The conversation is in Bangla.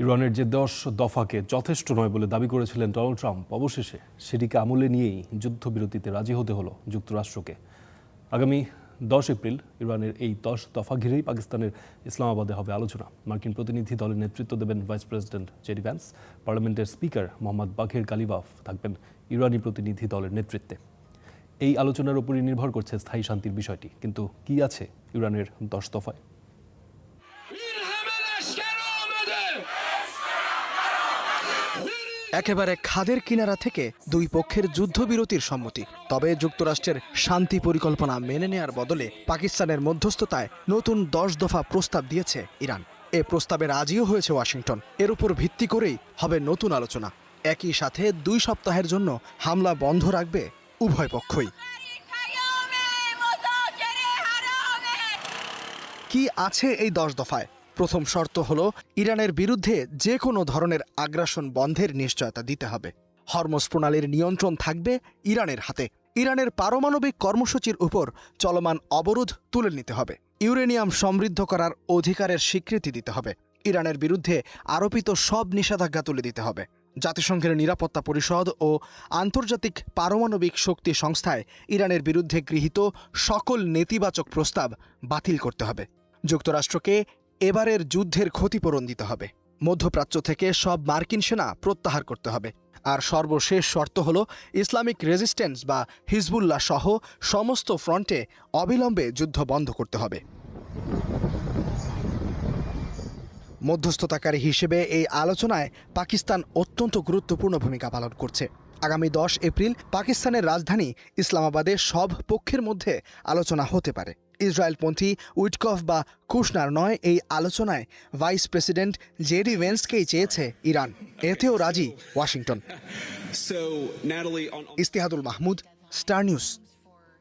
ইরানের যে 10 দফাকে যথেষ্ট নয় বলে দাবি করেছিলেন ডোনাল্ড ট্রাম্প, অবশেষে সেটিকে আমলে নিয়েই যুদ্ধবিরতিতে রাজি হতে হলো যুক্তরাষ্ট্রকে। আগামী 10 এপ্রিল ইরানের এই 10 দফা ঘিরেই পাকিস্তানের ইসলামাবাদে হবে আলোচনা। মার্কিন প্রতিনিধি দলের নেতৃত্ব দেবেন ভাইস প্রেসিডেন্ট জেডি ভ্যান্স। পার্লামেন্টের স্পিকার মোহাম্মদ বাঘের কালিবাফ থাকবেন ইরানি প্রতিনিধি দলের নেতৃত্বে। এই আলোচনার উপরই নির্ভর করছে স্থায়ী শান্তির বিষয়টি। কিন্তু কি আছে ইরানের 10 দফায়? একেবারে খাদের কিনারা থেকে দুই পক্ষের যুদ্ধবিরতির সম্মতি। তবে যুক্তরাষ্ট্রের শান্তি পরিকল্পনা মেনে নেয়ার বদলে পাকিস্তানের মধ্যস্থতায় নতুন 10 দফা প্রস্তাব দিয়েছে ইরান। এ প্রস্তাবে রাজিও হয়েছে ওয়াশিংটন। এর উপর ভিত্তি করেই হবে নতুন আলোচনা। একই সাথে 2 সপ্তাহের জন্য হামলা বন্ধ রাখবে উভয় পক্ষই। কি আছে এই 10 দফায়? প্রথম শর্ত হলো ইরানের বিরুদ্ধে যে কোনো ধরনের আগ্রাসন বন্ধের নিশ্চয়তা দিতে হবে। হরমুজ প্রণালীর নিয়ন্ত্রণ থাকবে ইরানের হাতে। ইরানের পারমাণবিক কর্মসূচির উপর চলমান অবরোধ তুলে নিতে হবে। ইউরেনিয়াম সমৃদ্ধ করার অধিকারের স্বীকৃতি দিতে হবে। ইরানের বিরুদ্ধে আরোপিত সব নিষেধাজ্ঞা তুলে দিতে হবে। জাতিসংঘের নিরাপত্তা পরিষদ ও আন্তর্জাতিক পারমাণবিক শক্তি সংস্থায় ইরানের বিরুদ্ধে গৃহীত সকল নেতিবাচক প্রস্তাব বাতিল করতে হবে। যুক্তরাষ্ট্রকে এবারের যুদ্ধের ক্ষতিপূরণ দিতে হবে। মধ্যপ্রাচ্য থেকে সব মার্কিন সেনা প্রত্যাহার করতে হবে। আর সর্বশেষ শর্ত হল ইসলামিক রেজিস্ট্যান্স বা হিজবুল্লাহ সহ সমস্ত ফ্রন্টে অবিলম্বে যুদ্ধ বন্ধ করতে হবে। মধ্যস্থতাকারী হিসেবে এই আলোচনায় পাকিস্তান অত্যন্ত গুরুত্বপূর্ণ ভূমিকা পালন করছে। আগামী 10 এপ্রিল পাকিস্তানের রাজধানী ইসলামাবাদে সব পক্ষের মধ্যে আলোচনা হতে পারে। ইসরায়েলপন্থী উইটকফ বা কুশনার নয়, এই আলোচনায় ভাইস প্রেসিডেন্ট জেডি ভ্যান্সকেই চেয়েছে ইরান। এতেও রাজি Washington. Istehadul Mahmud, star news.